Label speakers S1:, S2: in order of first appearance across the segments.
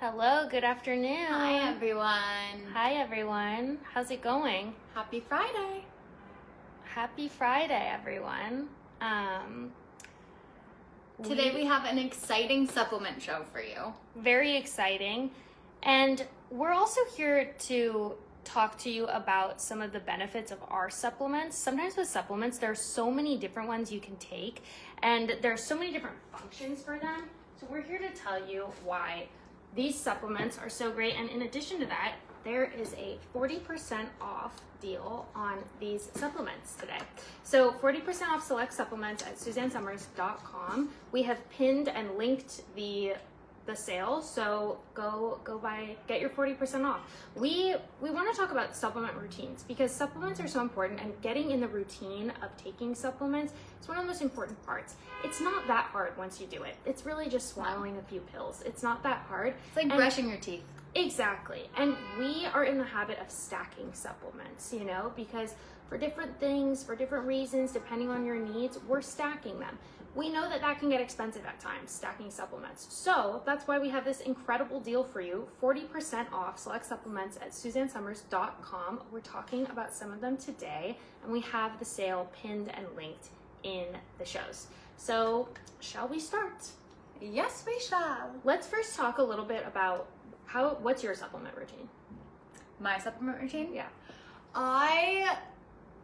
S1: Hello, good afternoon.
S2: Hi everyone.
S1: Hi everyone. How's it going?
S2: Happy Friday.
S1: Happy Friday, everyone.
S2: Today we have an exciting supplement show for you.
S1: Very exciting. And we're also here to talk to you about some of the benefits of our supplements. Sometimes with supplements, there are so many different ones you can take, and there are so many different functions for them. So we're here to tell you why these supplements are so great. And in addition to that, there is a 40% off deal on these supplements today. So 40% off select supplements at SuzanneSummers.com. We have pinned and linked the sale, so go buy, get your 40% off. We want to talk about supplement routines because supplements are so important, and getting in the routine of taking supplements is one of the most important parts. It's not that hard once you do it. It's really just swallowing a few pills. It's not that hard.
S2: It's like brushing your teeth.
S1: Exactly. And we are in the habit of stacking supplements, because for different things, for different reasons, depending on your needs, we're stacking them. We know that can get expensive at times, stacking supplements. So that's why we have this incredible deal for you, 40% off select supplements at SuzanneSummers.com. We're talking about some of them today, and we have the sale pinned and linked in the shows. So shall we start?
S2: Yes, we shall.
S1: Let's first talk a little bit about what's your supplement routine?
S2: My supplement routine?
S1: Yeah.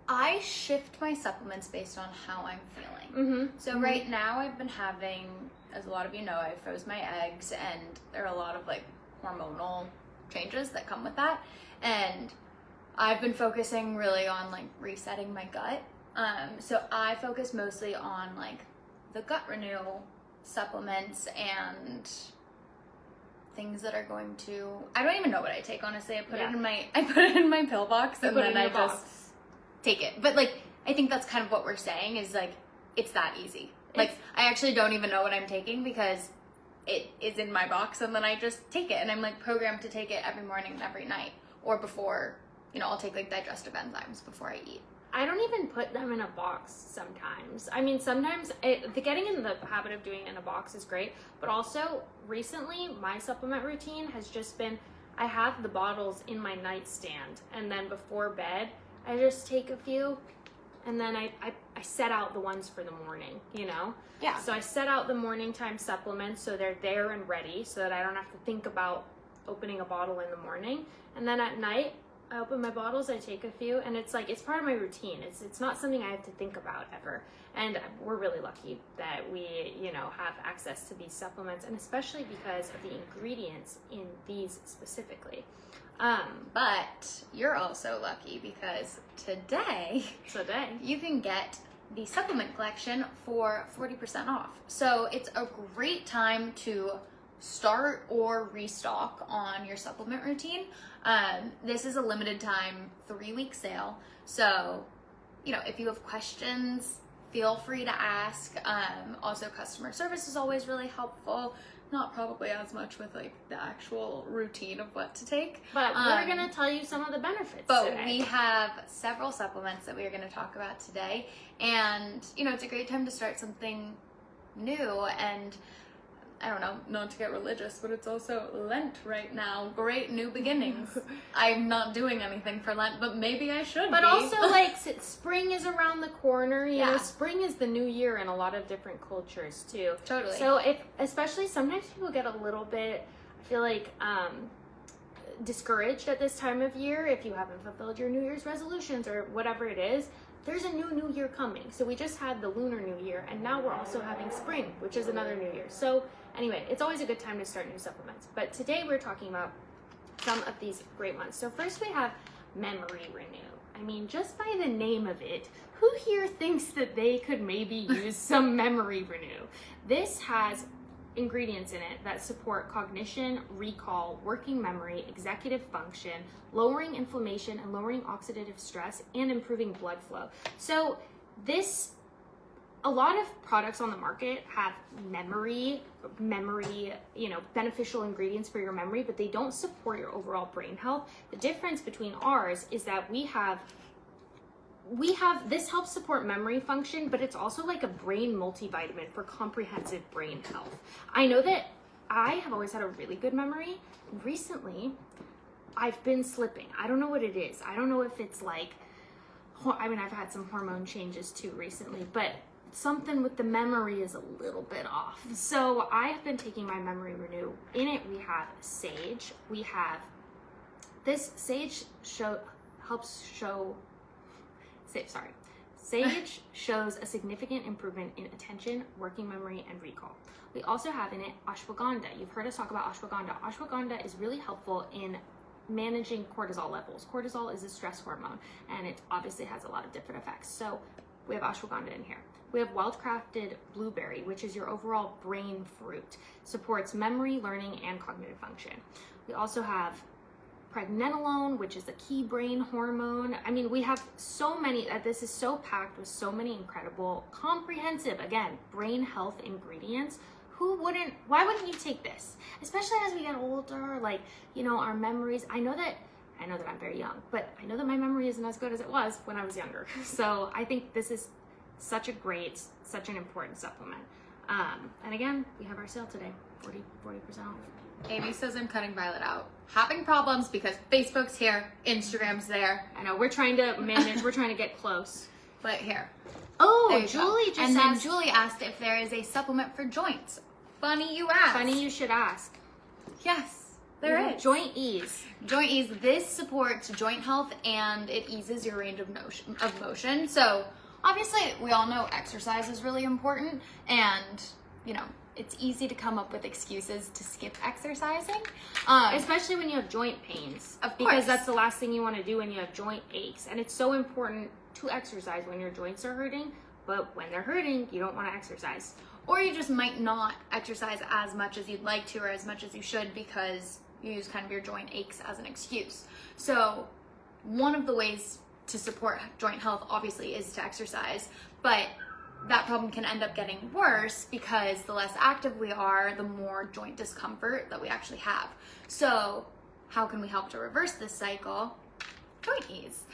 S2: I shift my supplements based on how I'm feeling. So right now I've been having, as a lot of you know, I froze my eggs, and there are a lot of hormonal changes that come with that. And I've been focusing really on resetting my gut. So I focus mostly on the gut renew supplements and things that are going to, I don't even know what I take, honestly. I put it in my pill box, and then I just take it. But I think that's kind of what we're saying is it's that easy. I actually don't even know what I'm taking because it is in my box, and then I just take it, and I'm programmed to take it every morning and every night, or before, I'll take digestive enzymes before I eat.
S1: I don't even put them in a box sometimes. I mean, sometimes the getting in the habit of doing it in a box is great, but also recently my supplement routine has just been, I have the bottles in my nightstand, and then before bed, I just take a few, and then I set out the ones for the morning, Yeah. So I set out the morning time supplements so they're there and ready so that I don't have to think about opening a bottle in the morning. And then at night, I open my bottles, I take a few, and it's part of my routine. It's not something I have to think about ever. And we're really lucky that we, have access to these supplements, and especially because of the ingredients in these specifically.
S2: But you're also lucky because today you can get the supplement collection for 40% off. So it's a great time to start or restock on your supplement routine. This is a limited time 3-week sale. So, if you have questions, feel free to ask. Also, customer service is always really helpful. Not probably as much with the actual routine of what to take.
S1: But we're going to tell you some of the benefits today.
S2: We have several supplements that we are going to talk about today. And, it's a great time to start something new. And I don't know, not to get religious, but it's also Lent right now. Great new beginnings. I'm not doing anything for Lent, but maybe I should
S1: But
S2: be.
S1: also, spring is around the corner. You know, spring is the new year in a lot of different cultures, too.
S2: Totally.
S1: So, especially sometimes people get a little bit, I feel discouraged at this time of year if you haven't fulfilled your New Year's resolutions or whatever it is. There's a new year coming. So we just had the Lunar New Year, and now we're also having spring, which is another new year. So anyway, it's always a good time to start new supplements. But today we're talking about some of these great ones. So first we have Memory Renew. I mean, just by the name of it, who here thinks that they could maybe use some Memory Renew? This has ingredients in it that support cognition, recall, working memory, executive function, lowering inflammation and lowering oxidative stress, and improving blood flow. So a lot of products on the market have memory, beneficial ingredients for your memory, but they don't support your overall brain health. The difference between ours is that we have this helps support memory function, but it's also like a brain multivitamin for comprehensive brain health. I know that I have always had a really good memory. Recently, I've been slipping. I don't know what it is. I don't know if it's like, I mean, I've had some hormone changes too recently, but something with the memory is a little bit off. So I have been taking my Memory Renew. In it, we have sage. We have this sage Sage shows a significant improvement in attention, working memory, and recall. We also have in it ashwagandha. You've heard us talk about ashwagandha. Ashwagandha is really helpful in managing cortisol levels. Cortisol is a stress hormone, and it obviously has a lot of different effects. So we have ashwagandha in here. We have wild-crafted blueberry, which is your overall brain fruit. Supports memory, learning, and cognitive function. We also have pregnenolone, which is a key brain hormone. I mean, we have so many, this is so packed with so many incredible, comprehensive, again, brain health ingredients. Why wouldn't you take this? Especially as we get older, like, you know, our memories. I know that I'm very young, but I know that my memory isn't as good as it was when I was younger. So I think this is such an important supplement. And again, we have our sale today, 40% off.
S2: Amy says I'm cutting Violet out. Having problems because Facebook's here, Instagram's there.
S1: I know, we're trying to manage, we're trying to get close.
S2: But here.
S1: Oh, Julie just
S2: and
S1: asked.
S2: then Julie asked if there is a supplement for joints. Funny you asked.
S1: Funny you should ask.
S2: Yes, there is.
S1: Joint Ease.
S2: Joint Ease. This supports joint health and it eases your range of motion. So obviously we all know exercise is really important, and you know, it's easy to come up with excuses to skip exercising.
S1: Especially when you have joint pains.
S2: Of course.
S1: Because that's the last thing you want to do when you have joint aches. And it's so important to exercise when your joints are hurting, but when they're hurting, you don't want to exercise.
S2: Or you just might not exercise as much as you'd like to or as much as you should because you use kind of your joint aches as an excuse. So one of the ways to support joint health obviously is to exercise, but that problem can end up getting worse because the less active we are, the more joint discomfort that we actually have. So how can we help to reverse this cycle? Joint Ease.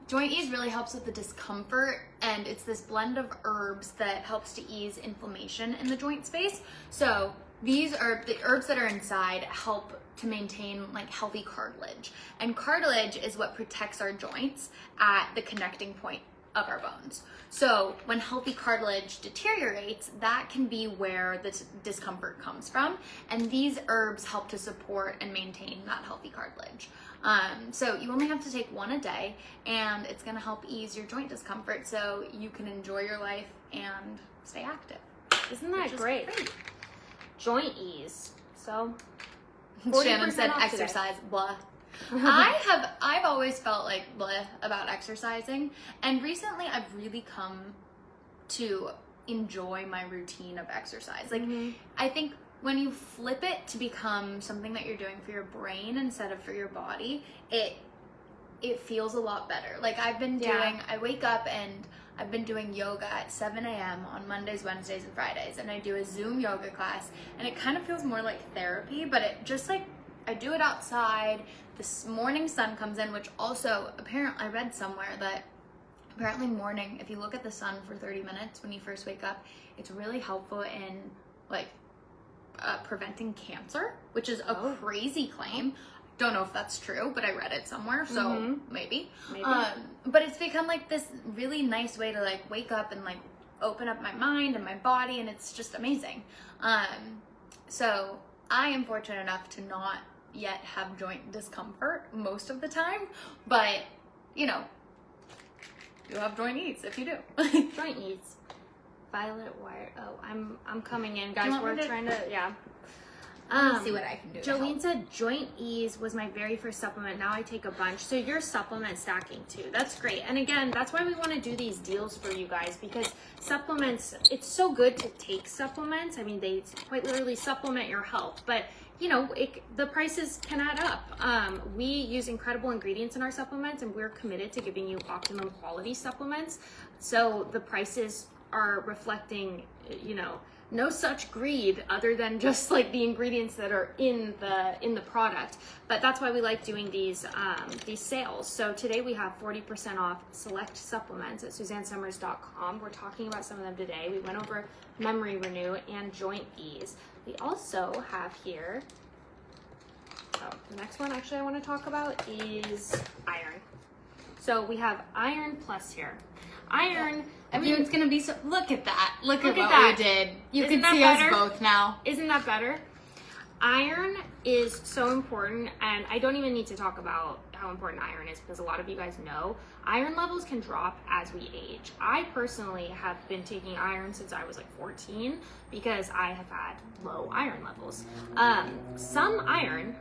S2: Joint Ease really helps with the discomfort, and it's this blend of herbs that helps to ease inflammation in the joint space. So the herbs that are inside help to maintain like healthy cartilage, and cartilage is what protects our joints at the connecting point of our bones. So when healthy cartilage deteriorates, that can be where the discomfort comes from, and these herbs help to support and maintain that healthy cartilage. So you only have to take one a day, and it's going to help ease your joint discomfort so you can enjoy your life and stay active.
S1: Isn't that great? Joint Ease. So
S2: Shannon said exercise, blah. I've always felt like blah about exercising, and recently I've really come to enjoy my routine of exercise. Like, I think when you flip it to become something that you're doing for your brain instead of for your body, it feels a lot better. Like I wake up and I've been doing yoga at 7 a.m. on Mondays, Wednesdays, and Fridays, and I do a Zoom yoga class, and it kind of feels more like therapy, but it just like, I do it outside, this morning sun comes in, which also, apparently, I read somewhere that apparently morning, if you look at the sun for 30 minutes when you first wake up, it's really helpful in like preventing cancer, which is a crazy claim. Don't know if that's true, but I read it somewhere, so maybe. But it's become like this really nice way to like wake up and like open up my mind and my body, and it's just amazing. So I am fortunate enough to not yet have joint discomfort most of the time, but you know, you have joint Ease if you do.
S1: Joint Ease. Violet Wire. Oh, I'm coming in, guys. We're trying to, yeah.
S2: Let's see what I can do.
S1: Jolene said Joint Ease was my very first supplement. Now I take a bunch. So you're supplement stacking too. That's great. And again, that's why we want to do these deals for you guys, because supplements, it's so good to take supplements. I mean, they quite literally supplement your health, but you know, the prices can add up. We use incredible ingredients in our supplements, and we're committed to giving you optimum quality supplements. So the prices are reflecting, you know, no such greed other than just like the ingredients that are in the product. But that's why we like doing these sales. So today we have 40% off select supplements at SuzanneSummers.com. We're talking about some of them today. We went over memory renew and joint ease. We also have here, the next one actually I want to talk about is iron. So we have Iron Plus here. Iron,
S2: everyone's gonna be so. Look at that. Look at what
S1: that.
S2: we did. You
S1: Isn't
S2: can see
S1: that better?
S2: us both now.
S1: Isn't that better? Iron is so important, and I don't even need to talk about how important iron is because a lot of you guys know iron levels can drop as we age. I personally have been taking iron since I was like 14 because I have had low iron levels. Some iron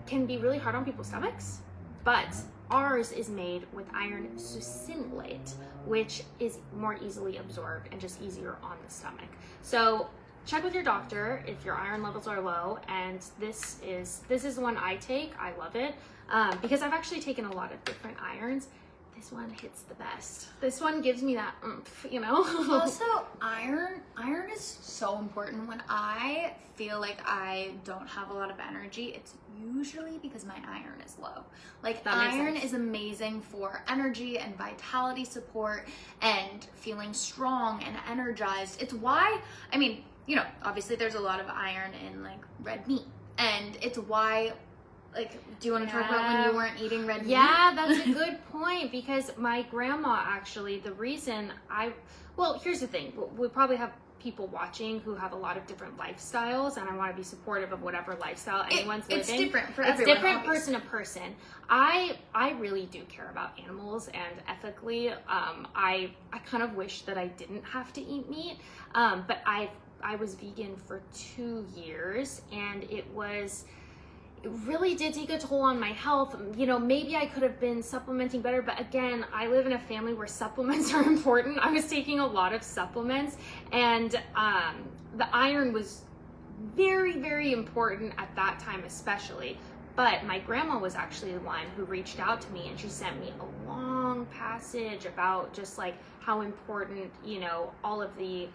S1: can be really hard on people's stomachs, but ours is made with iron succinylate, which is more easily absorbed and just easier on the stomach. So check with your doctor if your iron levels are low, and this is the one I take. I love it because I've actually taken a lot of different irons. This one hits the best. This one gives me that oomph, you know?
S2: Also, iron is so important. When I feel like I don't have a lot of energy, it's usually because my iron is low. Like, iron is amazing for energy and vitality support and feeling strong and energized. It's why, I mean, you know, obviously there's a lot of iron in like red meat, and it's why, like, do you want to talk about when you weren't eating red meat?
S1: Yeah, that's a good point, because my grandma actually, the reason well, here's the thing. We probably have people watching who have a lot of different lifestyles, and I want to be supportive of whatever lifestyle anyone's living.
S2: It's different for everyone.
S1: It's different person to person. I really do care about animals, and ethically, I kind of wish that I didn't have to eat meat, but I was vegan for 2 years, and it really did take a toll on my health. You know, maybe I could have been supplementing better, but again, I live in a family where supplements are important. I was taking a lot of supplements, and the iron was very, very important at that time especially. But my grandma was actually the one who reached out to me, and she sent me a long passage about just like how important, you know, all of the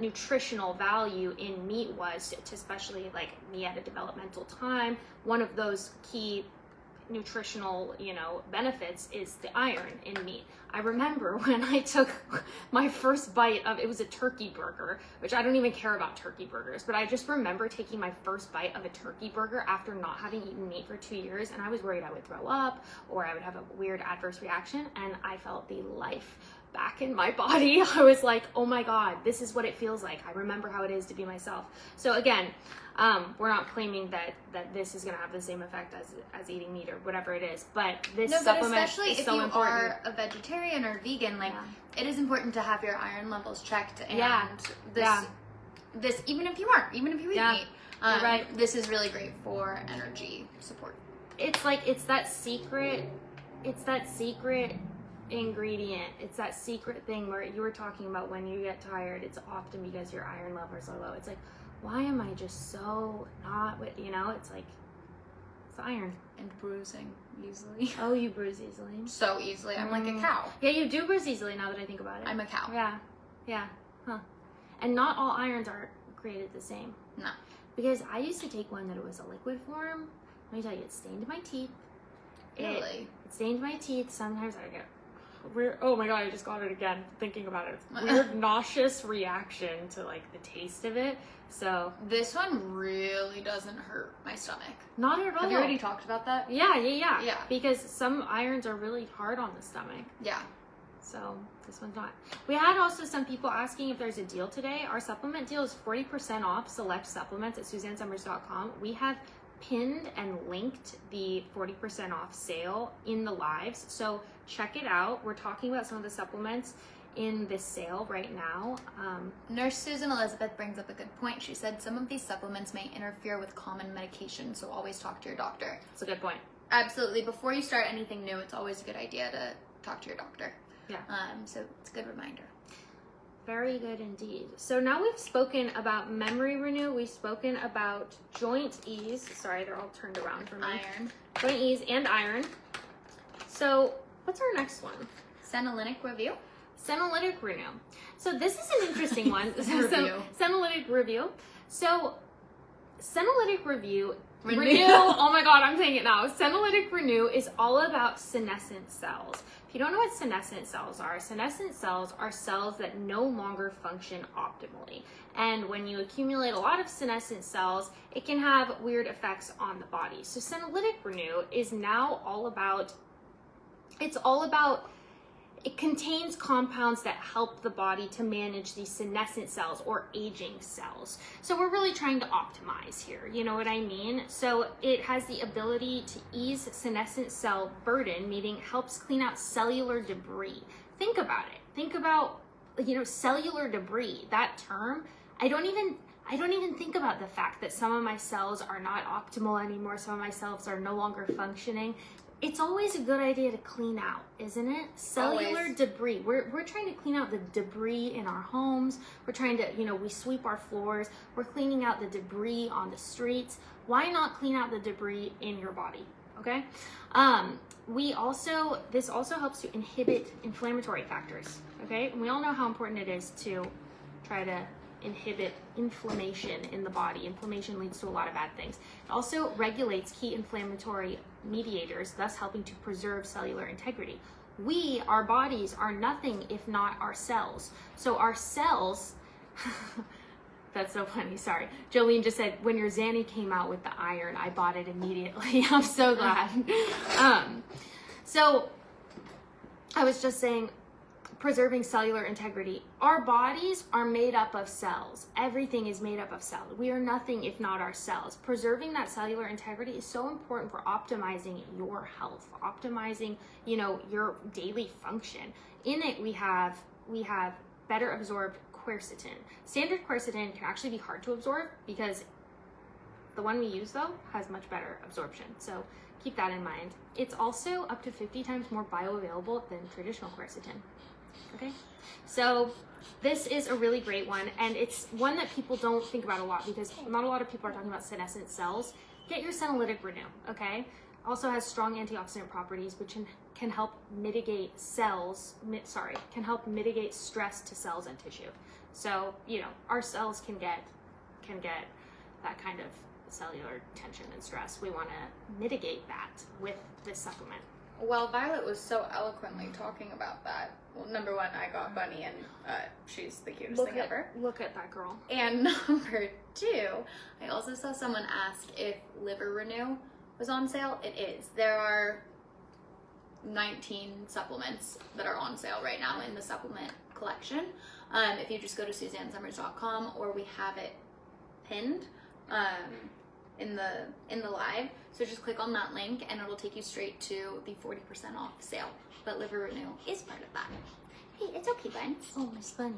S1: nutritional value in meat was to especially like me at a developmental time. One of those key nutritional, you know, benefits is the iron in meat. I remember when I took my first bite of, it was a turkey burger, which I don't even care about turkey burgers, but I just remember taking my first bite of a turkey burger after not having eaten meat for 2 years, and I was worried I would throw up or I would have a weird adverse reaction, and I felt the life back in my body. I was like, oh my God, this is what it feels like. I remember how it is to be myself. So again, we're not claiming that this is going to have the same effect as eating meat or whatever it is, but this supplement
S2: especially
S1: is
S2: if
S1: so
S2: you
S1: important.
S2: are a vegetarian or vegan, like it is important to have your iron levels checked. And this even if you eat meat,
S1: right.
S2: This is really great for energy support.
S1: It's like it's that secret ingredient. It's that secret thing where you were talking about when you get tired, it's often because your iron levels are low. It's like, why am I just so not with, you know, it's like, it's iron.
S2: And bruising easily.
S1: Oh, you bruise easily.
S2: So easily. I'm like a cow.
S1: Yeah, you do bruise easily now that I think about it.
S2: I'm a cow.
S1: Yeah. Huh. And not all irons are created the same.
S2: No.
S1: Because I used to take one that was a liquid form. Let me tell you, it stained my teeth.
S2: Really?
S1: It stained my teeth. Sometimes I get weird, oh my God, I just got it again thinking about it. Weird nauseous reaction to like the taste of it. So
S2: this one really doesn't hurt my stomach.
S1: Not at all.
S2: Have you already talked about that?
S1: Yeah. Because some irons are really hard on the stomach.
S2: Yeah.
S1: So this one's not. We had also some people asking if there's a deal today. Our supplement deal is 40% off select supplements at SuzanneSummers.com. We have pinned and linked the 40% off sale in the lives, so check it out. We're talking about some of the supplements in this sale right now.
S2: Nurse Susan Elizabeth brings up a good point. She said some of these supplements may interfere with common medication, so always talk to your doctor.
S1: That's a good point.
S2: Absolutely. Before you start anything new, it's always a good idea to talk to your doctor.
S1: Yeah.
S2: So it's a good reminder.
S1: Very good indeed. So now we've spoken about memory renew. We've spoken about joint ease. Sorry, they're all turned around for me.
S2: Iron.
S1: Joint ease and iron. So what's our next one?
S2: Senolytic review.
S1: Senolytic Renew. So this is an interesting one.
S2: Review.
S1: Senolytic Review. So Senolytic Renew. Oh my God, I'm saying it now. Senolytic Renew is all about senescent cells. If you don't know what senescent cells are cells that no longer function optimally. And when you accumulate a lot of senescent cells, it can have weird effects on the body. So Senolytic Renew is now all about, it contains compounds that help the body to manage these senescent cells or aging cells. So we're really trying to optimize here, you know what I mean? So it has the ability to ease senescent cell burden, meaning helps clean out cellular debris. Think about it. Think about, cellular debris, that term. I don't even think about the fact that some of my cells are not optimal anymore. Some of my cells are no longer functioning. It's always a good idea to clean out, isn't it? Cellular debris. We're trying to clean out the debris in our homes. We're trying to, we sweep our floors. We're cleaning out the debris on the streets. Why not clean out the debris in your body? Okay. This also helps to inhibit inflammatory factors. Okay. And we all know how important it is to try to inhibit inflammation in the body. Inflammation leads to a lot of bad things. It also regulates key inflammatory mediators, thus helping to preserve cellular integrity. Our bodies are nothing if not our cells. So our cells, that's so funny, sorry. Jolene just said, when your Zanny came out with the iron, I bought it immediately. I'm so glad. So I was just saying, preserving cellular integrity. Our bodies are made up of cells. Everything is made up of cells. We are nothing if not our cells. Preserving that cellular integrity is so important for optimizing your health, optimizing, your daily function. In it, we have better absorbed quercetin. Standard quercetin can actually be hard to absorb because the one we use, though, has much better absorption. So keep that in mind. It's also up to 50 times more bioavailable than traditional quercetin. Okay, so this is a really great one, and it's one that people don't think about a lot because not a lot of people are talking about senescent cells. Get your Senolytic Renew, okay? Also has strong antioxidant properties, which can help mitigate stress to cells and tissue. So, our cells can get that kind of cellular tension and stress. We want to mitigate that with this supplement.
S2: Well, Violet was so eloquently talking about that. Well, number one, I got Bunny, and she's the cutest thing ever.
S1: Look at that girl.
S2: And number two, I also saw someone ask if Liver Renew was on sale. It is. There are 19 supplements that are on sale right now in the supplement collection. If you just go to SuzanneSummers.com, or we have it pinned in the live. So just click on that link and it'll take you straight to the 40% off sale. But Liver Renew is part of that. Hey, it's okay, Buns.
S1: Oh, Miss Bunny.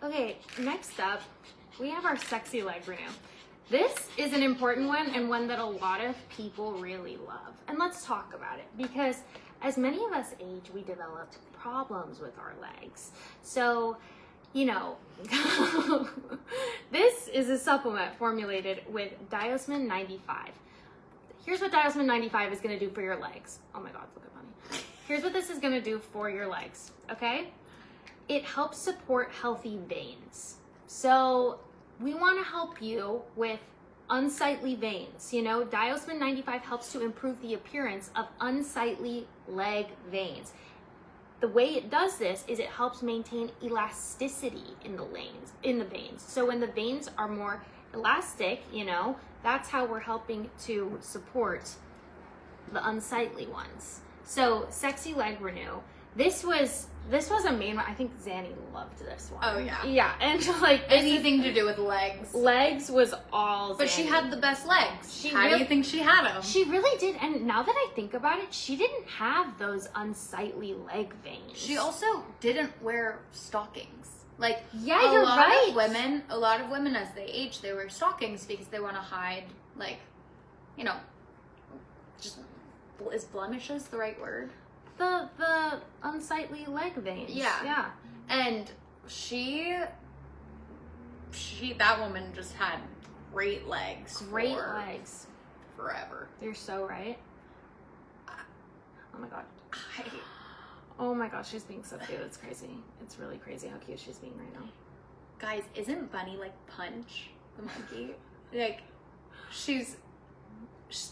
S1: Okay, next up, we have our Sexy Leg Renew. This is an important one and one that a lot of people really love. And let's talk about it because as many of us age, we developed problems with our legs. So, this is a supplement formulated with Diosmin 95. Here's what Diosmin 95 is going to do for your legs. Oh my God, look at Bunny. Here's what this is going to do for your legs, okay? It helps support healthy veins. So we want to help you with unsightly veins. Diosmin 95 helps to improve the appearance of unsightly leg veins. The way it does this is it helps maintain elasticity in the veins. So when the veins are more elastic, that's how we're helping to support the unsightly ones. So Sexy Leg Renew. This was a main one. I think Zanny loved this one.
S2: Oh yeah.
S1: Yeah, and
S2: anything to do with legs.
S1: Legs was all
S2: But
S1: Zanny.
S2: She had the best legs. How do you think she had them?
S1: She really did. And now that I think about it, she didn't have those unsightly leg veins.
S2: She also didn't wear stockings.
S1: Yeah, you're right.
S2: A lot of women as they age, they wear stockings because they want to hide, just, is blemishes the right word?
S1: The unsightly leg veins.
S2: Yeah. And that woman just had great legs.
S1: Great legs.
S2: Forever.
S1: You're so right. Oh my God. Oh my gosh, she's being so cute. It's crazy. It's really crazy how cute she's being right now.
S2: Guys, isn't Bunny like Punch, the monkey? Like,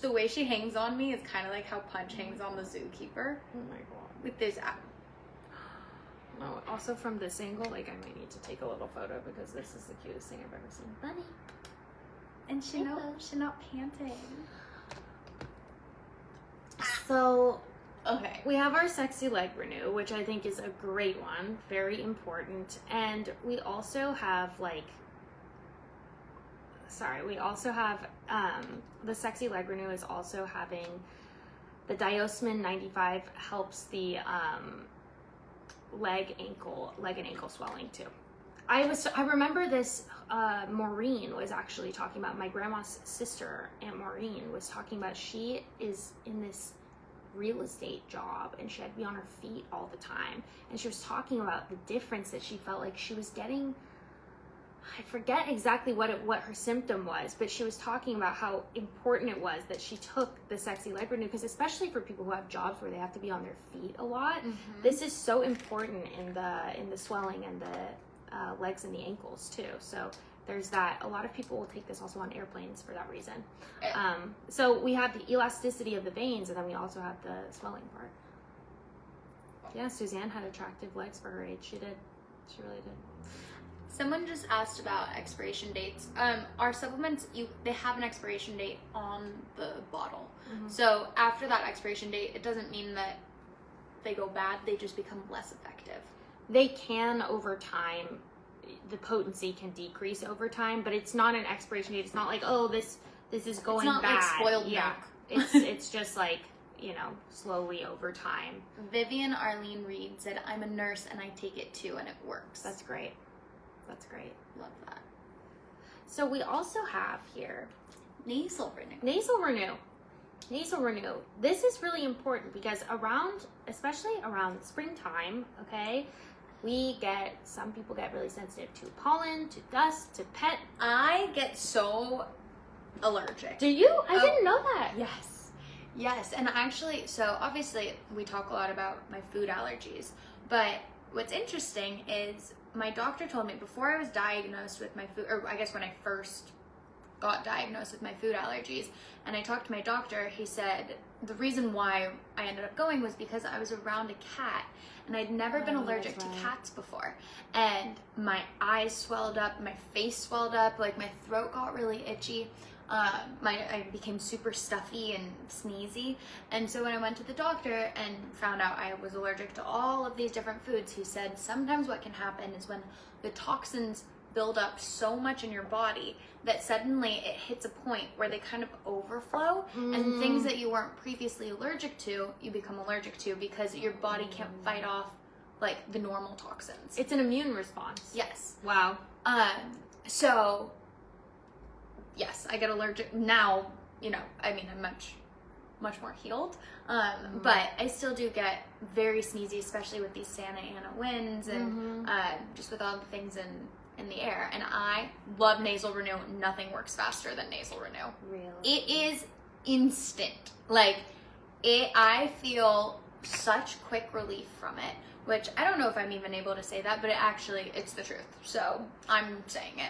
S2: the way she hangs on me is kind of like how Punch hangs on the zookeeper.
S1: Oh my god.
S2: With this
S1: No, also from this angle, like I might need to take a little photo because this is the cutest thing I've ever seen. Bunny.
S2: And she's not panting.
S1: So,
S2: okay.
S1: We have our Sexy Leg Renew, which I think is a great one, very important. And we also have the Sexy Leg Renew is also having the Diosmin 95 helps the leg and ankle swelling too. I remember this, Maureen was actually talking about, my grandma's sister, Aunt Maureen, was talking about she is in this real estate job and she had to be on her feet all the time. And she was talking about the difference that she felt like she was getting. I forget exactly what her symptom was, but she was talking about how important it was that she took the Sexy Leg Renew, because especially for people who have jobs where they have to be on their feet a lot, this is so important in the swelling and the legs and the ankles too. So there's that. A lot of people will take this also on airplanes for that reason. So we have the elasticity of the veins, and then we also have the swelling part. Yeah, Suzanne had attractive legs for her age. She did. She really did.
S2: Someone just asked about expiration dates. Our supplements, they have an expiration date on the bottle. So after that expiration date, it doesn't mean that they go bad. They just become less effective.
S1: They can over time. The potency can decrease over time, but it's not an expiration date. It's not like, oh, this is going bad.
S2: It's not like spoiled milk.
S1: It's just like, slowly over time.
S2: Vivian Arlene Reed said, I'm a nurse and I take it too and it works.
S1: That's great. That's great.
S2: Love that.
S1: So we also have here
S2: Nasal Renew.
S1: Nasal Renew. Nasal Renew. This is really important because especially around springtime, okay, some people get really sensitive to pollen, to dust, to pet.
S2: I get so allergic.
S1: Do you? I didn't know that.
S2: Yes. And actually, so obviously we talk a lot about my food allergies, but what's interesting is my doctor told me before I was diagnosed with my food, or I guess when I first got diagnosed with my food allergies, and I talked to my doctor, he said the reason why I ended up going was because I was around a cat, and I'd never been allergic to cats before, and my eyes swelled up, my face swelled up, like my throat got really itchy. I became super stuffy and sneezy, and so when I went to the doctor and found out I was allergic to all of these different foods, he said sometimes what can happen is when the toxins build up so much in your body that suddenly it hits a point where they kind of overflow, and things that you weren't previously allergic to, you become allergic to because your body can't fight off like the normal toxins.
S1: It's an immune response.
S2: Yes.
S1: Wow.
S2: So yes, I get allergic now, I'm much more healed. But I still do get very sneezy, especially with these Santa Ana winds and just with all the things in the air. And I love Nasal Renew. Nothing works faster than Nasal Renew.
S1: Really?
S2: It is instant. I feel such quick relief from it, which I don't know if I'm even able to say that, but it's the truth. So I'm saying it.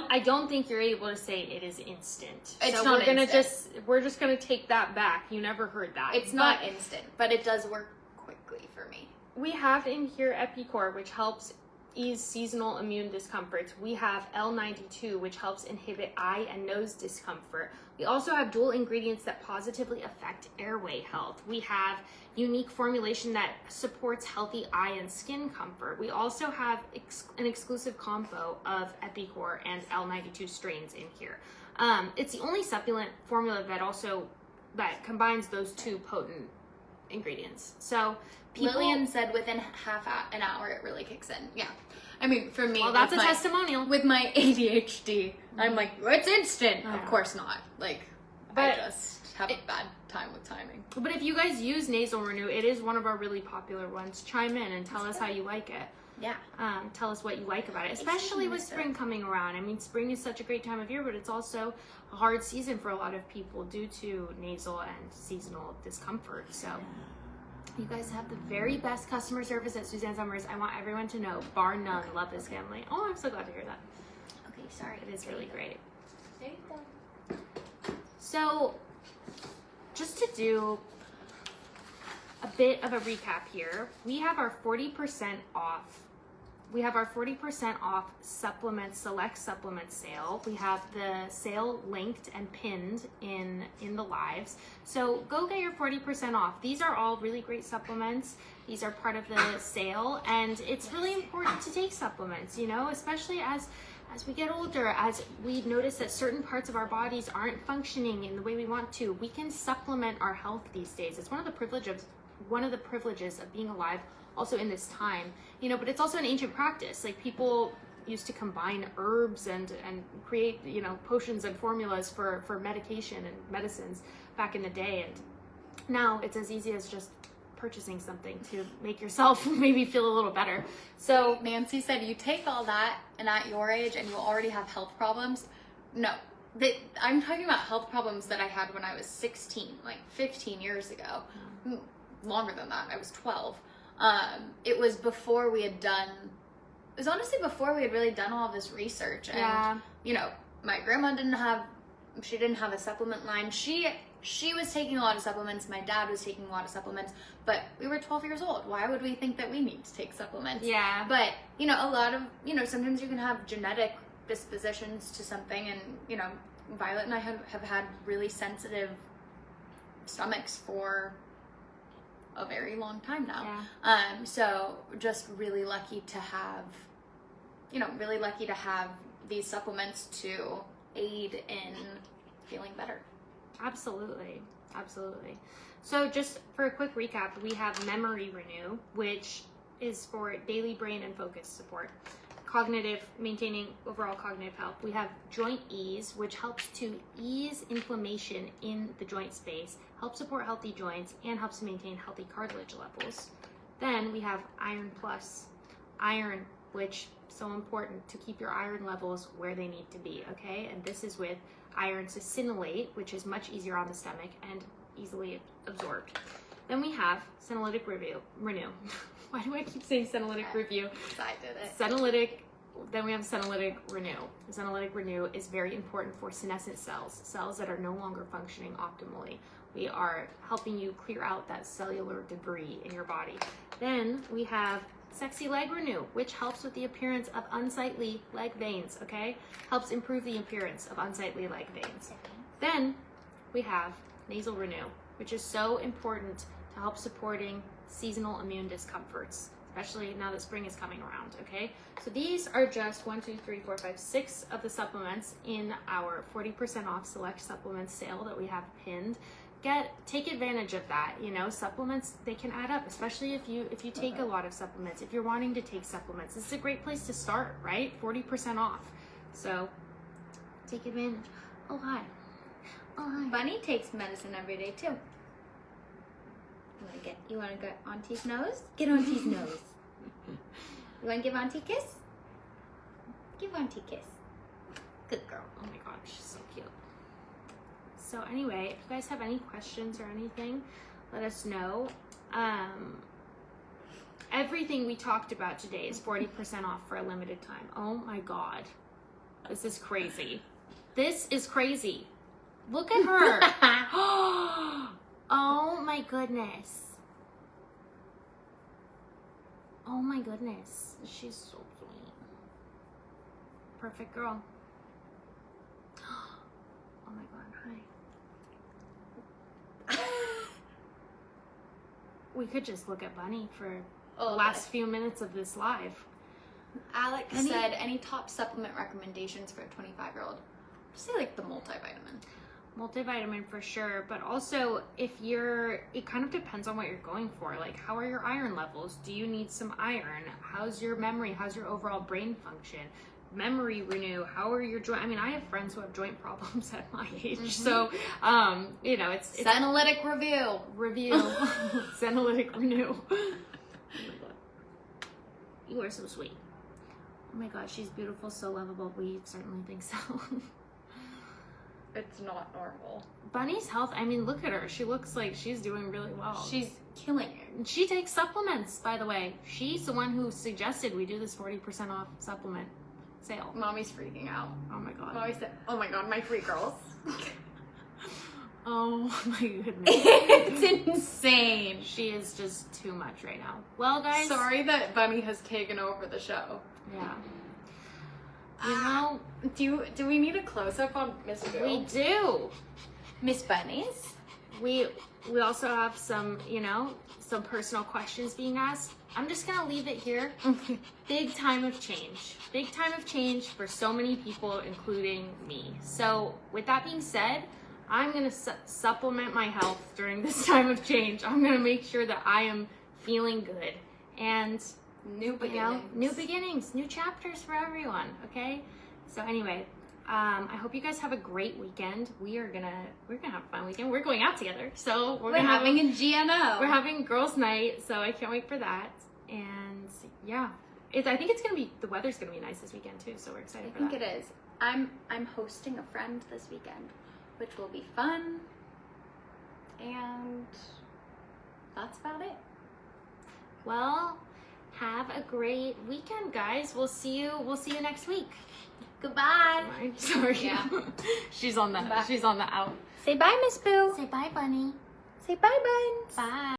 S1: I don't think you're able to say it is instant.
S2: It's not instant.
S1: We're just gonna take that back. You never heard that.
S2: It's not instant, but it does work quickly for me.
S1: We have in here Epicor, which helps ease seasonal immune discomforts. We have L92, which helps inhibit eye and nose discomfort. We also have dual ingredients that positively affect airway health. We have unique formulation that supports healthy eye and skin comfort. We also have an exclusive combo of Epicor and L92 strains in here. It's the only supplement formula that combines those two potent ingredients. So
S2: Lillian said within half an hour it really kicks in. Yeah. I mean, for me,
S1: well, that's a testimonial.
S2: With my ADHD, I'm like, it's instant. Of course not. I just have a bad time with timing.
S1: But if you guys use Nasal Renew, it is one of our really popular ones. Chime in and tell us how you like it.
S2: Yeah.
S1: Tell us what you like about it, especially with spring coming around. I mean, spring is such a great time of year, but it's also a hard season for a lot of people due to nasal and seasonal discomfort. So, You guys have the very best customer service at Suzanne Summers. I want everyone to know, bar none, love this family. Oh, I'm so glad to hear that.
S2: Okay, sorry.
S1: It is really great.
S2: There you go.
S1: So, just to do a bit of a recap here, we have our 40% off. We have our 40% off supplement, select supplement sale. We have the sale linked and pinned in the lives. So go get your 40% off. These are all really great supplements. These are part of the sale, and it's really important to take supplements, you know, especially as we get older, as we notice that certain parts of our bodies aren't functioning in the way we want to. We can supplement our health these days. It's one of the privileges of being alive also in this time, you know, but it's also an ancient practice. Like, people used to combine herbs and create, you know, potions and formulas for medication and medicines back in the day. And now it's as easy as just purchasing something to make yourself maybe feel a little better. So
S2: Nancy said, you take all that and at your age and you already have health problems. No, I'm talking about health problems that I had when I was 16, like 15 years ago. Longer than that. I was 12. It was before we had done, it was honestly before we had really done all of this research. And, you know, my grandma didn't have a supplement line. She was taking a lot of supplements. My dad was taking a lot of supplements, but we were 12 years old. Why would we think that we need to take supplements?
S1: Yeah.
S2: But, you know, a lot of, you know, sometimes you can have genetic dispositions to something, and, you know, Violet and I have had really sensitive stomachs for a very long time now.
S1: Yeah.
S2: So just really lucky to have, you know, these supplements to aid in feeling better.
S1: Absolutely. So just for a quick recap, we have Memory Renew, which is for daily brain and focus support. Maintaining overall cognitive health. We have Joint Ease, which helps to ease inflammation in the joint space, helps support healthy joints, and helps to maintain healthy cartilage levels. Then we have Iron Plus. Iron, which is so important to keep your iron levels where they need to be, okay? And this is with iron succinylate, which is much easier on the stomach and easily absorbed. Then we have Senolytic Renew. Why do I keep saying Senolytic Review?
S2: I did it.
S1: Then we have Senolytic Renew. Senolytic Renew is very important for senescent cells that are no longer functioning optimally. We are helping you clear out that cellular debris in your body. Then we have Sexy Leg Renew, which helps with the appearance of unsightly leg veins, okay? Helps improve the appearance of unsightly leg veins. Then we have Nasal Renew, which is so important to help supporting seasonal immune discomforts, especially now that spring is coming around, okay? So these are just 6 of the supplements in our 40% off select supplements sale that we have pinned. Take advantage of that, you know. Supplements, they can add up, especially if you take a lot of supplements. If you're wanting to take supplements, this is a great place to start, right? 40% off. So take advantage. Oh, hi.
S2: Bunny takes medicine every day too. You wanna get Auntie's nose? Get Auntie's nose. You wanna give Auntie a kiss? Give Auntie a kiss. Good girl.
S1: Oh my god, she's so cute. So anyway, if you guys have any questions or anything, let us know. Everything we talked about today is 40% off for a limited time. Oh my god. This is crazy. Look at her. Oh my goodness. Oh my goodness. She's so sweet. Perfect girl. Oh my god, hi. We could just look at Bunny for the last few minutes of this live.
S2: Alex said, any top supplement recommendations for a 25-year-old? I'd say like the multivitamin.
S1: Multivitamin for sure, but also it kind of depends on what you're going for. Like, how are your iron levels? Do you need some iron? How's your memory? How's your overall brain function? Memory Renew, how are your joint? I mean, I have friends who have joint problems at my age, so you know, it's
S2: Senolytic Review.
S1: Senolytic Renew. Oh my god, you are so sweet. Oh my god, she's beautiful, so lovable. We certainly think so.
S2: It's not normal.
S1: Bunny's health, I mean, look at her. She looks like she's doing really well.
S2: She's killing it.
S1: She takes supplements, by the way. She's the one who suggested we do this 40% off supplement sale.
S2: Mommy's freaking out.
S1: Oh my god.
S2: Mommy said, "Oh my god, my free girls."
S1: Oh my goodness.
S2: It's insane.
S1: She is just too much right now. Well, guys.
S2: Sorry that Bunny has taken over the show.
S1: Yeah. You know,
S2: do we need a close up on Miss Boo?
S1: we do.
S2: Miss Bunnies?
S1: We also have some, some personal questions being asked. I'm just gonna leave it here. Big time of change. Big time of change for so many people, including me. So with that being said, I'm gonna supplement my health during this time of change. I'm gonna make sure that I am feeling good and
S2: New beginnings.
S1: new beginnings, new chapters for everyone. Okay. So anyway, I hope you guys have a great weekend. We're gonna have a fun weekend. We're going out together, so we're
S2: having a GNO.
S1: We're having girls' night, so I can't wait for that. And yeah, I think the weather's gonna be nice this weekend too. So we're excited for that.
S2: I think it is. I'm hosting a friend this weekend, which will be fun. And that's about it.
S1: Well, have a great weekend, guys. We'll see you next week.
S2: Goodbye.
S1: Sorry.
S2: Yeah.
S1: She's on the out.
S2: Say bye, Miss Boo.
S1: Say bye, Bunny.
S2: Say bye, Buns.
S1: Bye.